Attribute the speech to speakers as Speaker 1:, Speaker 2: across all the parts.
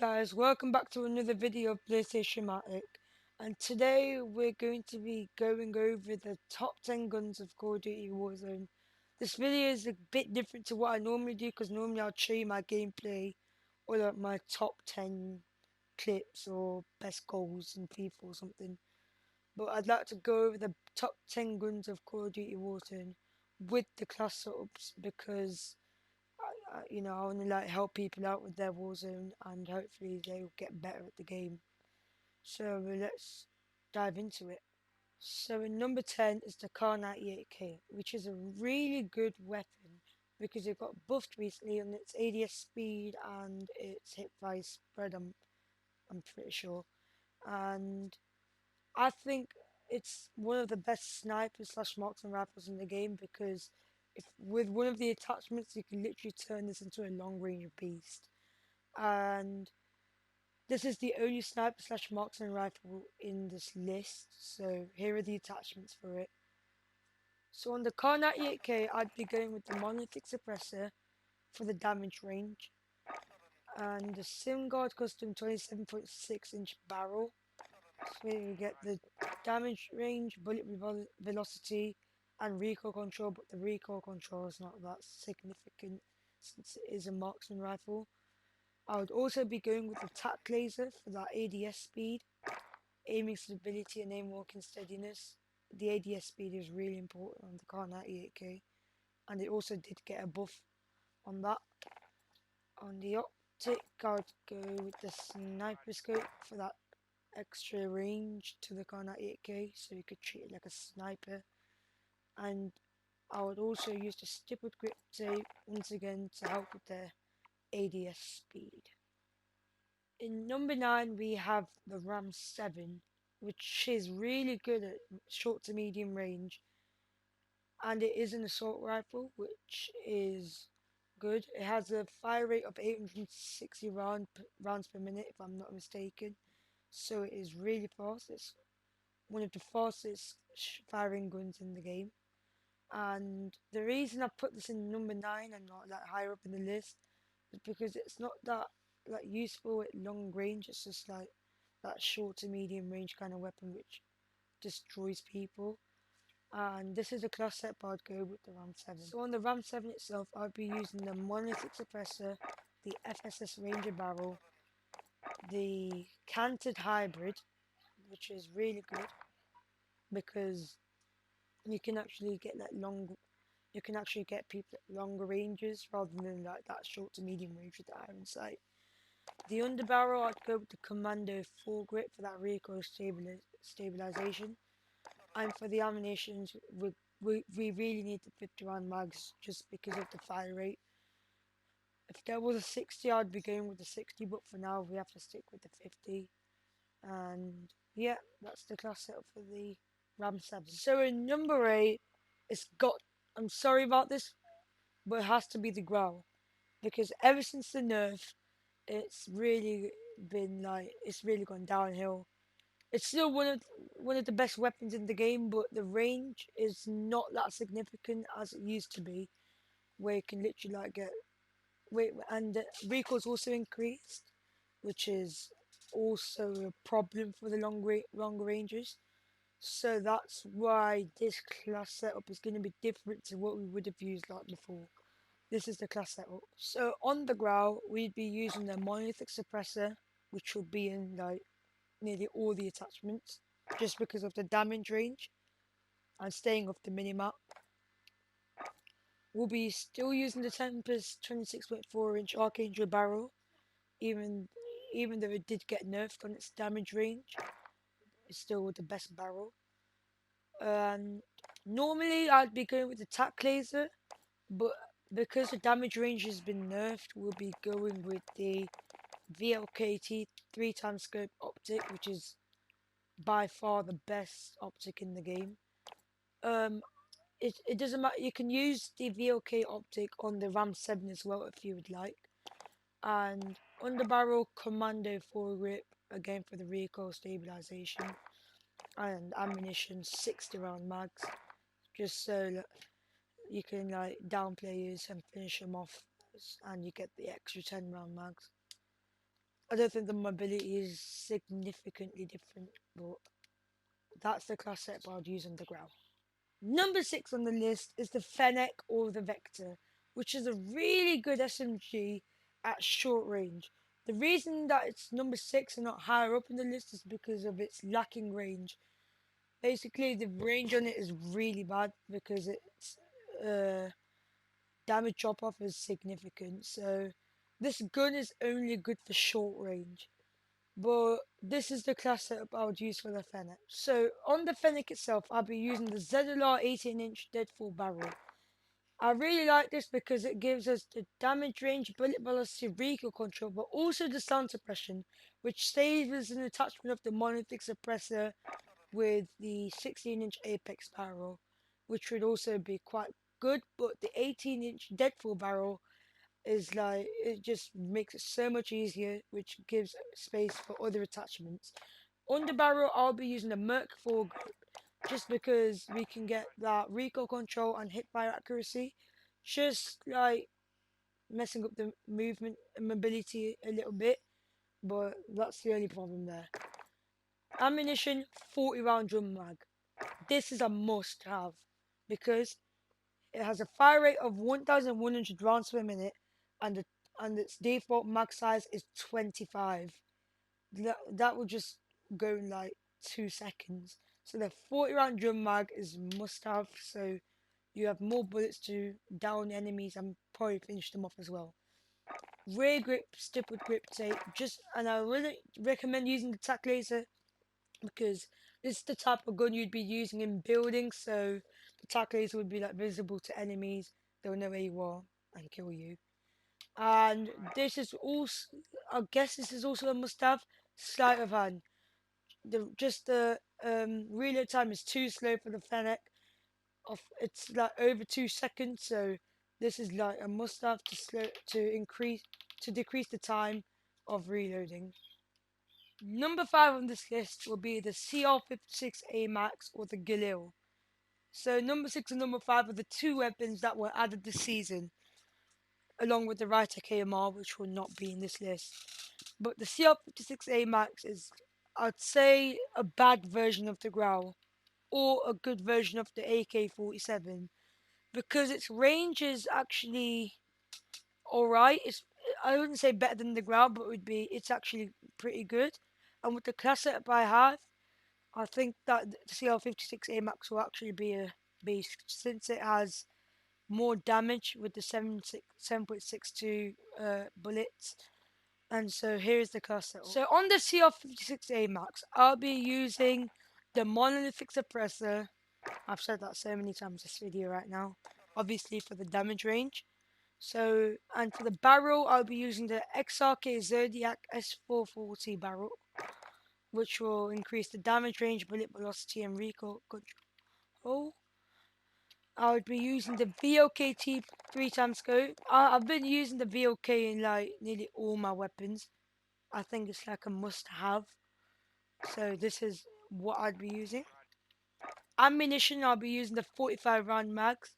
Speaker 1: guys, welcome back to another video of PlayStation Matic, and today we're going to be going over the top 10 guns of Call of Duty Warzone. This video is a bit different to what I normally do because normally I'll show you my gameplay or like my top 10 clips or best goals in FIFA or something. But I'd like to go over the top 10 guns of Call of Duty Warzone with the class setups because I want to like help people out with their Warzone and hopefully they'll get better at the game. So let's dive into it. So in number 10 is the Car 98K, which is a really good weapon because it got buffed recently on its ADS speed and its hipfire spread. I'm pretty sure, and I think it's one of the best snipers slash marksman rifles in the game because if with one of the attachments you can literally turn this into a long range beast. And this is the only sniper slash marksman rifle in this list, so here are the attachments for it. So on the Car 98K I'd be going with the monolithic suppressor for the damage range and the SimGuard custom 27.6-inch barrel. So here you get the damage range, bullet velocity, and recoil control, but the recoil control is not that significant since it is a marksman rifle. I would also be going with the tac laser for that ADS speed, aiming stability and aim walking steadiness. The ADS speed is really important on the Car 98K, and it also did get a buff on that. On the optic, I would go with the sniper scope for that extra range to the Car 98K, so you could treat it like a sniper. And I would also use the stippled grip tape once again to help with the ADS speed. In number 9 we have the Ram 7, which is really good at short to medium range, and it is an assault rifle, which is good. It has a fire rate of 860 rounds per minute, if I'm not mistaken, so it is really fast. It's one of the fastest firing guns in the game. And the reason I put this in number 9 and not like higher up in the list is because it's not that like useful at long range. It's just like that short to medium range kind of weapon which destroys people. And this is a class set, but I'd go with the Ram 7. So on the Ram 7 itself, I'd be using the monolithic suppressor, the FSS Ranger barrel, the canted hybrid, which is really good because you can actually get that long. You can actually get people at longer ranges rather than like that short to medium range with the iron sight. The underbarrel, I'd go with the Commando foregrip for that recoil stabilization. And for the ammunitions, we really need the 50 round mags just because of the fire rate. If there was a 60, I'd be going with the 60, but for now we have to stick with the 50. And yeah, that's the class setup for the Ram 7. So in number 8, it's got, I'm sorry about this, but it has to be the Growl. Because ever since the nerf, it's really been like, it's really gone downhill. It's still one of the best weapons in the game, but the range is not that significant as it used to be, where you can literally like get wait and the recoil's also increased, which is also a problem for the longer ranges. So that's why this class setup is going to be different to what we would have used like before. This is the class setup. So on the growl, we'd be using the monolithic suppressor, which will be in like nearly all the attachments, just because of the damage range and staying off the minimap. We'll be still using the Tempest 26.4-inch Archangel barrel, even though it did get nerfed on its damage range. It's still the best barrel. And normally I'd be going with the tac laser, but because the damage range has been nerfed, we'll be going with the VLKT 3x scope optic, which is by far the best optic in the game. It doesn't matter. You can use the VLK optic on the Ram 7 as well if you would like. And underbarrel commando foregrip again for the recoil stabilization, and ammunition 60 round mags, just so that you can like down players and finish them off, and you get the extra 10 round mags. I don't think the mobility is significantly different, but that's the class setup I'd use on the ground. Number 6 on the list is the FENNEC or the Vector, which is a really good SMG at short range. The reason that it's number 6 and not higher up in the list is because of its lacking range. Basically, the range on it is really bad because its damage drop off is significant. So, this gun is only good for short range. But this is the class setup I would use for the Fennec. So on the Fennec itself, I'll be using the ZLR 18-inch deadfall barrel. I really like this because it gives us the damage range, bullet velocity, recoil control, but also the sound suppression, which saves us an attachment of the monolithic suppressor with the 16-inch apex barrel, which would also be quite good. But the 18-inch deadfall barrel is like, it just makes it so much easier, which gives space for other attachments. On the barrel, I'll be using the Merc 4 grip just because we can get that recoil control and hip fire accuracy, just like messing up the movement and mobility a little bit, but that's the only problem there. Ammunition, 40 round drum mag. This is a must have because it has a fire rate of 1,100 rounds per minute, and its default max size is 25. That will just go in like 2 seconds. So the 40 round drum mag is must have. So you have more bullets to down enemies and probably finish them off as well. Rear grip stippled grip tape. And I really recommend using the tac laser because this is the type of gun you'd be using in buildings, so the tac laser would be like visible to enemies. They'll know where you are and kill you. And this is also, I guess this is also a must-have, sleight of hand. The reload time is too slow for the Fennec. It's like over 2 seconds, so this is like a must-have to decrease the time of reloading. Number 5 on this list will be the CR56A Max or the Galil. So number 6 and number 5 are the two weapons that were added this season, along with the Rytek AMR, which will not be in this list. But the CR56A Max is, I'd say, a bad version of the Growl, or a good version of the AK-47, because its range is actually alright. I wouldn't say better than the Growl, but it's actually pretty good. And with the class setup I have, I think that the CL56A Max will actually be a beast since it has more damage with the 7.62 bullets. And so here's the class setup. So on the CL56A Max, I'll be using the monolithic suppressor. I've said that so many times this video right now. Obviously for the damage range. So, and for the barrel, I'll be using the XRK Zodiac S440 barrel, which will increase the damage range, bullet velocity, and recoil control. I would be using the VOKT 3x scope. I've been using the VOK in like nearly all my weapons. I think it's like a must-have. So this is what I'd be using. Ammunition, I'll be using the 45 round mags,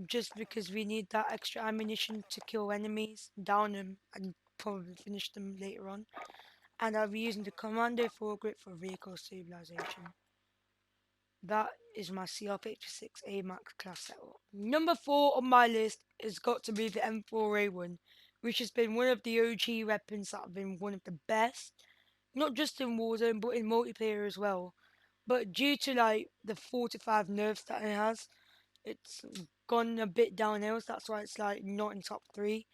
Speaker 1: just because we need that extra ammunition to kill enemies, down them, and probably finish them later on. And I'll be using the Commando foregrip for recoil stabilization. That is my CR56A Max class setup. Number 4 on my list has got to be the M4A1, which has been one of the OG weapons that have been one of the best, not just in Warzone but in multiplayer as well. But due to like the 4 to 5 nerfs that it has, it's gone a bit downhill. So that's why it's like not in top 3.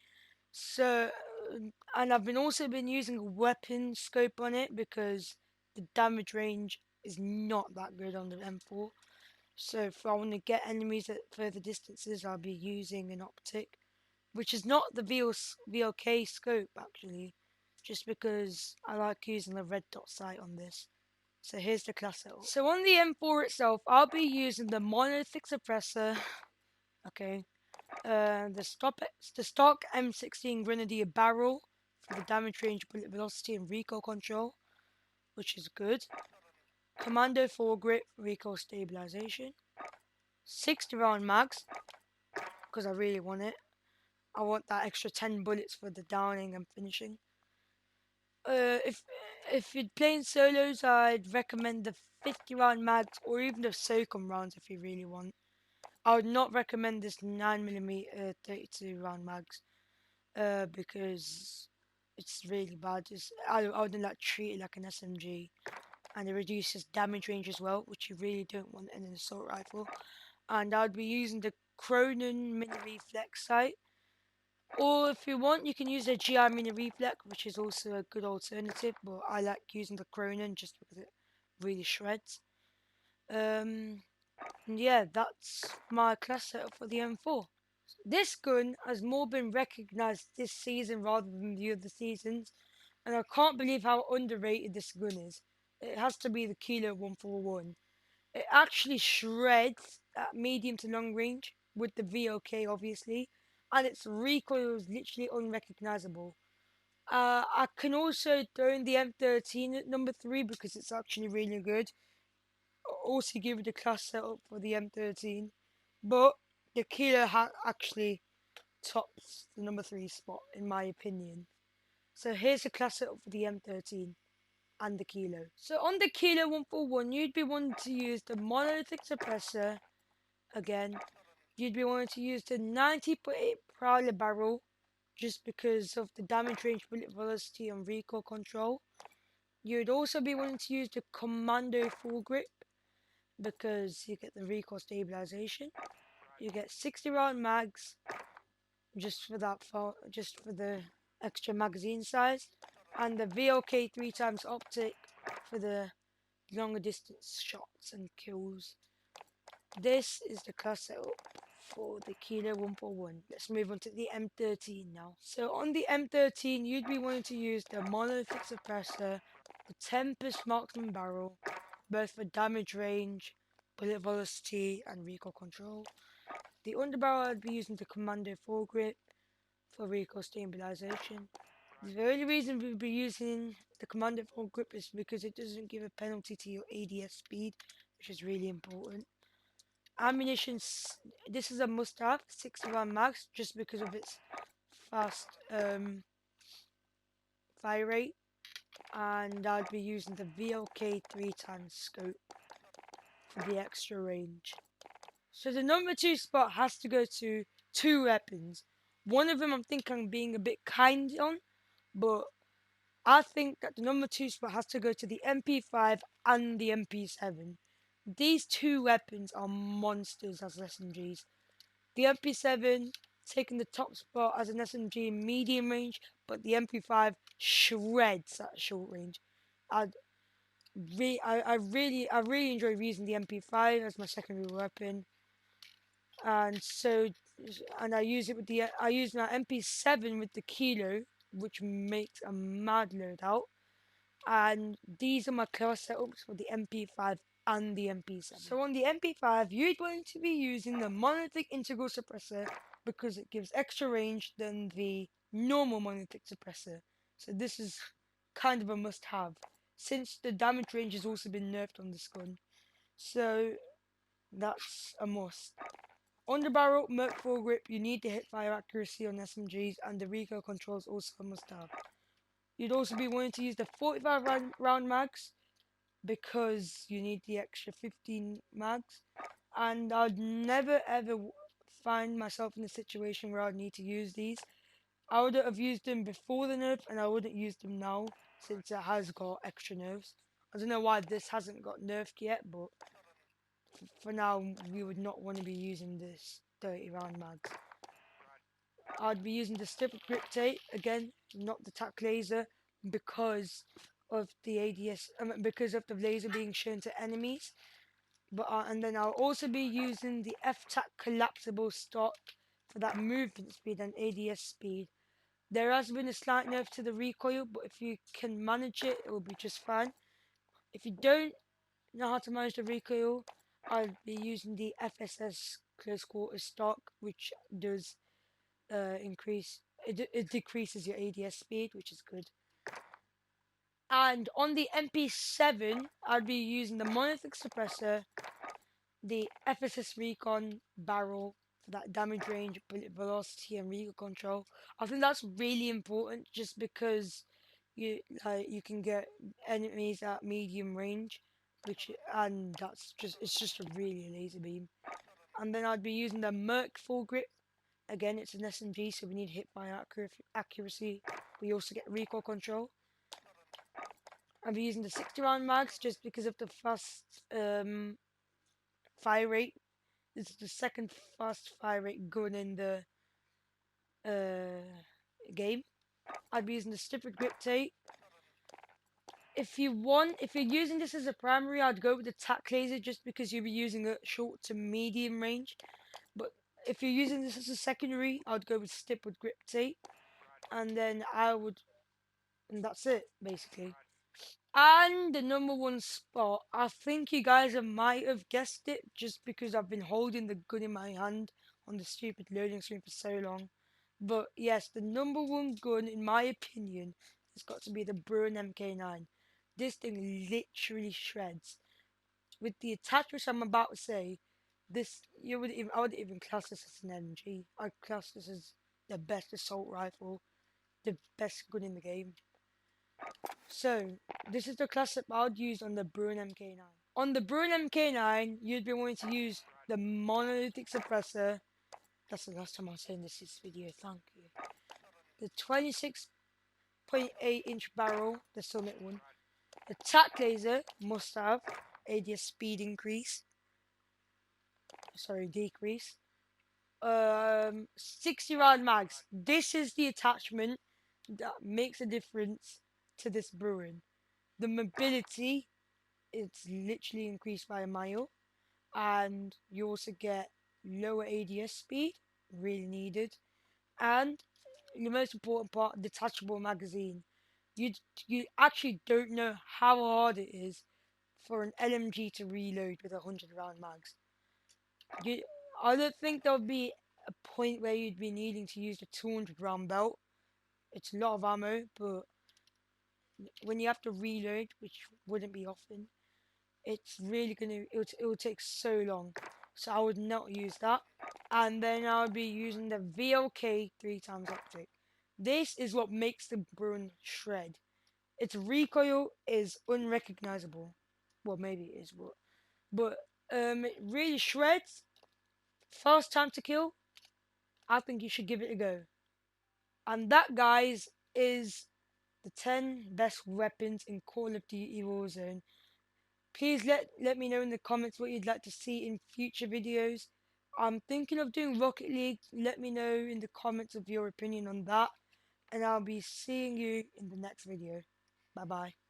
Speaker 1: So, and I've also been using a weapon scope on it because the damage range is not that good on the M4. So if I want to get enemies at further distances, I'll be using an optic, which is not the VLK scope actually, just because I like using the red dot sight on this. So here's the class setup. So on the M4 itself, I'll be using the monolithic suppressor. Okay, the stock M16 Grenadier barrel for the damage range, bullet velocity, and recoil control, which is good. Commando foregrip, recoil stabilization. 60 round mags, because I really want it. I want that extra 10 bullets for the downing and finishing. if you're playing solos, I'd recommend the 50 round mags or even the SOCOM rounds if you really want. I would not recommend this 9mm 32 round mags because it's really bad. I wouldn't like treat it like an SMG, and it reduces damage range as well, which you really don't want in an assault rifle. And I'd be using the Cronin Mini Reflex sight. Or if you want, you can use the GI Mini Reflex, which is also a good alternative, but I like using the Cronin just because it really shreds. Yeah, that's my class setup for the M4. This gun has more been recognised this season rather than the other seasons, and I can't believe how underrated this gun is. It has to be the Kilo 141. It actually shreds at medium to long range with the VOK, obviously, and its recoil is literally unrecognizable. I can also throw in the M13 at number 3 because it's actually really good. Also give it a class setup for the M13, but the Kilo actually tops the number 3 spot in my opinion. So here's a class setup for the M13 and the Kilo. So on the Kilo 141, you'd be wanting to use the monolithic suppressor again. You'd be wanting to use the 90.8 Prowler barrel just because of the damage range, bullet velocity, and recoil control. You'd also be wanting to use the Commando full grip because you get the recoil stabilization. You get 60 round mags just for just for the extra magazine size, and the VOK 3 times optic for the longer distance shots and kills. This is the class setup for the Kilo 141. Let's move on to the M13 now. So on the M13, you'd be wanting to use the monolithic suppressor, the Tempest marksman barrel, both for damage range, bullet velocity, and recoil control. The underbarrel, I'd be using the Commando foregrip for recoil stabilization. The only reason we'll be using the Commando foregrip is because it doesn't give a penalty to your ADS speed, which is really important. Ammunition, this is a must-have, 60 round max, just because of its fast fire rate, and I'd be using the VLK 3 times scope for the extra range. So the number 2 spot has to go to 2 weapons. One of them I think I'm being a bit kind on, but I think that the number 2 spot has to go to the MP5 and the MP7. These 2 weapons are monsters as SMGs. The MP7 taking the top spot as an SMG in medium range, but the MP5 shreds at short range. I really enjoy using the MP5 as my secondary weapon, and I use my MP7 with the Kilo, which makes a mad loadout. And these are my class setups for the MP5 and the MP7. So on the MP5, you're going to be using the monolithic integral suppressor because it gives extra range than the normal monolithic suppressor. So this is kind of a must-have since the damage range has also been nerfed on this gun. So that's a must. On the barrel, Merc foregrip, you need the hip-fire accuracy on SMGs, and the recoil control is also a must-have. You'd also be wanting to use the 45 round mags because you need the extra 15 mags, and I'd never ever find myself in a situation where I'd need to use these. I would have used them before the nerf, and I wouldn't use them now since it has got extra nerfs. I don't know why this hasn't got nerfed yet, but for now we would not want to be using this 30 round mags. I'd be using the stippled grip tape again, not the tack laser, because of the ADS, because of the laser being shown to enemies. But and then I'll also be using the F-tack collapsible stock for that movement speed and ADS speed. There has been a slight nerf to the recoil, but if you can manage it, it will be just fine. If you don't know how to manage the recoil, I'll be using the FSS close quarter stock, which does it decreases your ADS speed, which is good. And on the MP7, I'd be using the monolithic suppressor, the FSS recon barrel for that damage range, bullet velocity, and recoil control. I think that's really important just because you can get enemies at medium range, and it's just a really laser beam. And then I'd be using the Merc full grip. Again, it's an SMG, so we need hit by accuracy. We also get recoil control. I'll be using the 60 round mags just because of the fast fire rate. This is the second fast fire rate gun in the game. I'd be using the stiffer grip tape. If you're using this as a primary, I'd go with the tack laser just because you'll be using a short to medium range. But if you're using this as a secondary, I'd go with stick with grip tape, and then and that's it basically. And the number one spot, I think you guys might have guessed it just because I've been holding the gun in my hand on the stupid loading screen for so long. But yes, the number one gun, in my opinion, has got to be the Bruin MK9. This thing literally shreds. With the attachments I'm about to say, I wouldn't even class this as an LMG. I'd class this as the best assault rifle, the best gun in the game. So, this is the class that I would use on the Bruin MK9. On the Bruin MK9, you'd be wanting to use the monolithic suppressor. That's the last time I was saying this video, thank you. The 26.8-inch barrel, the Summit one. The tack laser must have ADS speed decrease. 60 round mags. This is the attachment that makes a difference to this Bruin. The mobility, it's literally increased by a mile, and you also get lower ADS speed, really needed, and the most important part, detachable magazine. You you actually don't know how hard it is for an LMG to reload with 100 round mags. You, I don't think there'll be a point where you'd be needing to use the 200 round belt. It's a lot of ammo, but when you have to reload, which wouldn't be often, it's really it will take so long. So I would not use that. And then I would be using the VLK 3x optic. This is what makes the Bruin shred. Its recoil is unrecognizable. Well, maybe it is, but it really shreds. Fast time to kill. I think you should give it a go. And that, guys, is the 10 best weapons in Call of Duty Warzone. Please let me know in the comments what you'd like to see in future videos. I'm thinking of doing Rocket League. Let me know in the comments of your opinion on that. And I'll be seeing you in the next video. Bye bye.